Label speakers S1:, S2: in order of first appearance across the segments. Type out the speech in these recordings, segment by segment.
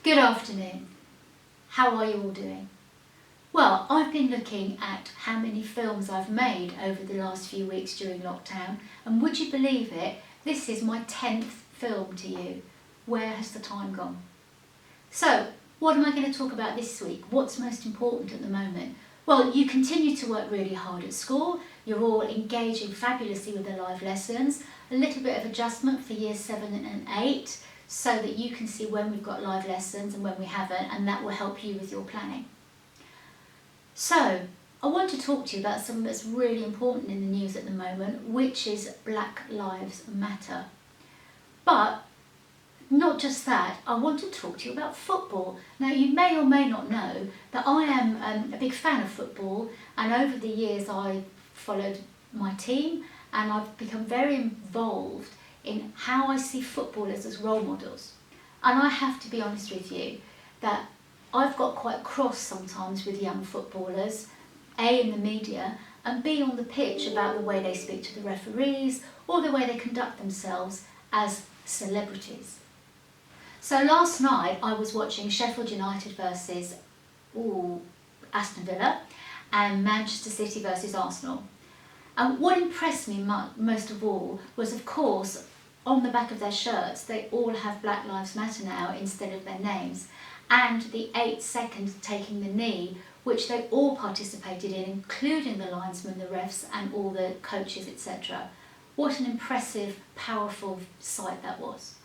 S1: Good afternoon. How are you all doing? Well, I've been looking at how many films I've made over the last few weeks during lockdown, and would you believe it, this is my 10th film to you. Where has the time gone? So, what am I going to talk about this week? What's most important at the moment? Well, you continue to work really hard at school, you're all engaging fabulously with the live lessons, a little bit of adjustment for years 7 and 8, so that you can see when we've got live lessons and when we haven't, and that will help you with your planning. So, I want to talk to you about something that's really important in the news at the moment, which is Black Lives Matter. But not just that, I want to talk to you about football. Now, you may or may not know that I am a big fan of football, and over the years I followed my team and I've become very involved in how I see footballers as role models. And I have to be honest with you that I've got quite cross sometimes with young footballers, A, in the media, and B, on the pitch, about the way they speak to the referees or the way they conduct themselves as celebrities. So last night I was watching Sheffield United versus Aston Villa and Manchester City versus Arsenal. And what impressed me most of all was, of course, on the back of their shirts, they all have Black Lives Matter now instead of their names, and the 8 seconds taking the knee, which they all participated in, including the linesmen, the refs, and all the coaches, etc. What an impressive, powerful sight that was.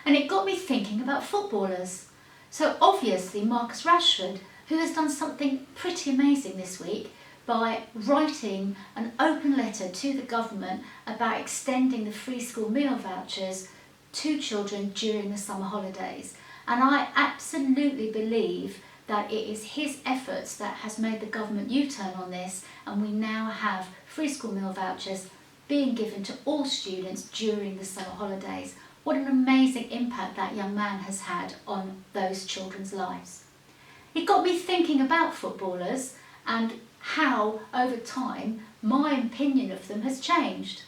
S1: And it got me thinking about footballers. So obviously Marcus Rashford, who has done something pretty amazing this week by writing an open letter to the government about extending the free school meal vouchers to children during the summer holidays. And I absolutely believe that it is his efforts that has made the government U-turn on this, and we now have free school meal vouchers being given to all students during the summer holidays. What an amazing impact that young man has had on those children's lives. It got me thinking about footballers and how, over time, my opinion of them has changed.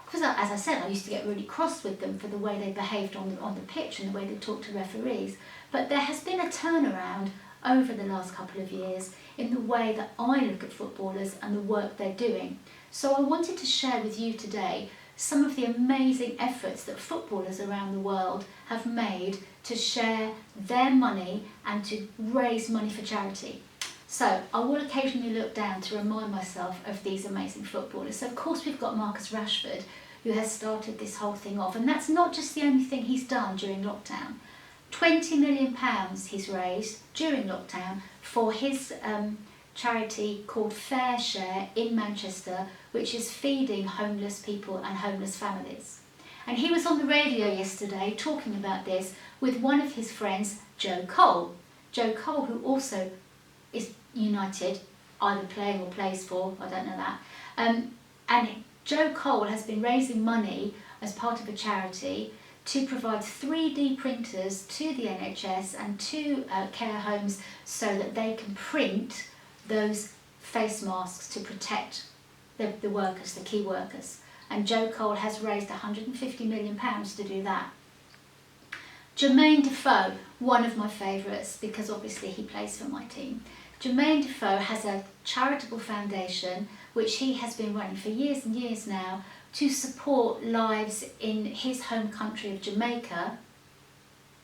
S1: Because, as I said, I used to get really cross with them for the way they behaved on the pitch and the way they talked to referees. But there has been a turnaround over the last couple of years in the way that I look at footballers and the work they're doing. So I wanted to share with you today some of the amazing efforts that footballers around the world have made to share their money and to raise money for charity. So I will occasionally look down to remind myself of these amazing footballers. So of course we've got Marcus Rashford, who has started this whole thing off, and that's not just the only thing he's done during lockdown. £20 million he's raised during lockdown for his charity called Fair Share in Manchester, which is feeding homeless people and homeless families. And he was on the radio yesterday talking about this with one of his friends, Joe Cole. Joe Cole, who also is United, either playing or plays for, I don't know that. And Joe Cole has been raising money as part of a charity to provide 3D printers to the NHS and to care homes so that they can print those face masks to protect the workers, the key workers. And Joe Cole has raised £150 million to do that. Jermaine Defoe, one of my favourites, because obviously he plays for my team. Jermaine Defoe has a charitable foundation which he has been running for years and years now to support lives in his home country of Jamaica,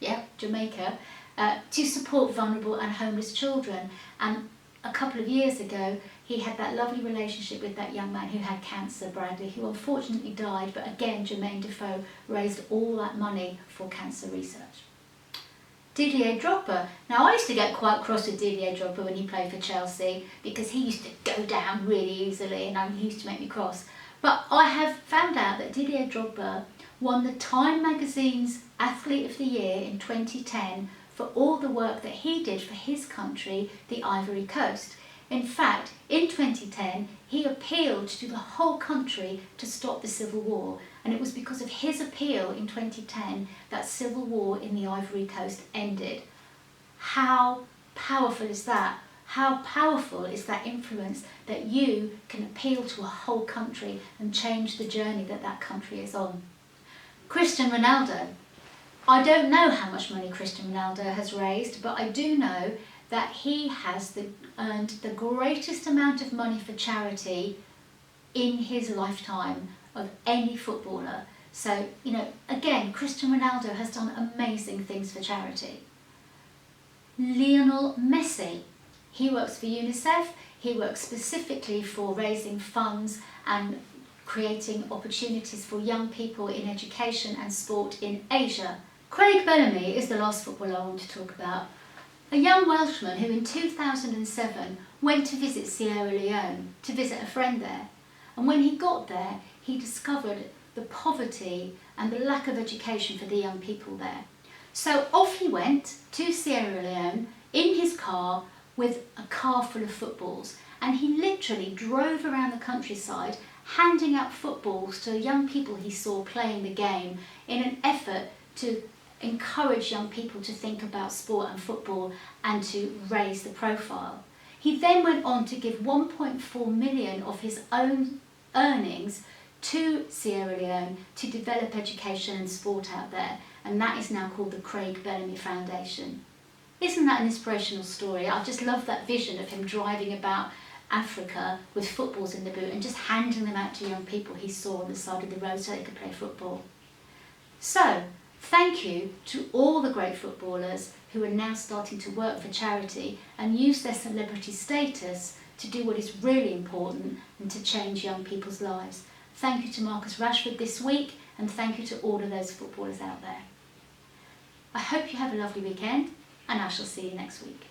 S1: to support vulnerable and homeless children. And a couple of years ago he had that lovely relationship with that young man who had cancer, Bradley, who unfortunately died, but again Jermaine Defoe raised all that money for cancer research. Didier Drogba. Now I used to get quite cross with Didier Drogba when he played for Chelsea because he used to go down really easily and he used to make me cross. But I have found out that Didier Drogba won the Time magazine's Athlete of the Year in 2010 for all the work that he did for his country, the Ivory Coast. In fact, in 2010, he appealed to the whole country to stop the civil war, and it was because of his appeal in 2010 that civil war in the Ivory Coast ended. How powerful is that? How powerful is that influence that you can appeal to a whole country and change the journey that that country is on? Cristiano Ronaldo. I don't know how much money Cristiano Ronaldo has raised, but I do know that he has earned the greatest amount of money for charity in his lifetime of any footballer. So, again, Cristiano Ronaldo has done amazing things for charity. Lionel Messi, he works for UNICEF. He works specifically for raising funds and creating opportunities for young people in education and sport in Asia. Craig Bellamy is the last footballer I want to talk about. A young Welshman who in 2007 went to visit Sierra Leone, to visit a friend there. And when he got there, he discovered the poverty and the lack of education for the young people there. So off he went to Sierra Leone in his car with a car full of footballs. And he literally drove around the countryside handing out footballs to young people he saw playing the game in an effort to encourage young people to think about sport and football and to raise the profile. He then went on to give 1.4 million of his own earnings to Sierra Leone to develop education and sport out there, and that is now called the Craig Bellamy Foundation. Isn't that an inspirational story? I just love that vision of him driving about Africa with footballs in the boot and just handing them out to young people he saw on the side of the road so they could play football. So, thank you to all the great footballers who are now starting to work for charity and use their celebrity status to do what is really important and to change young people's lives. Thank you to Marcus Rashford this week, and thank you to all of those footballers out there. I hope you have a lovely weekend, and I shall see you next week.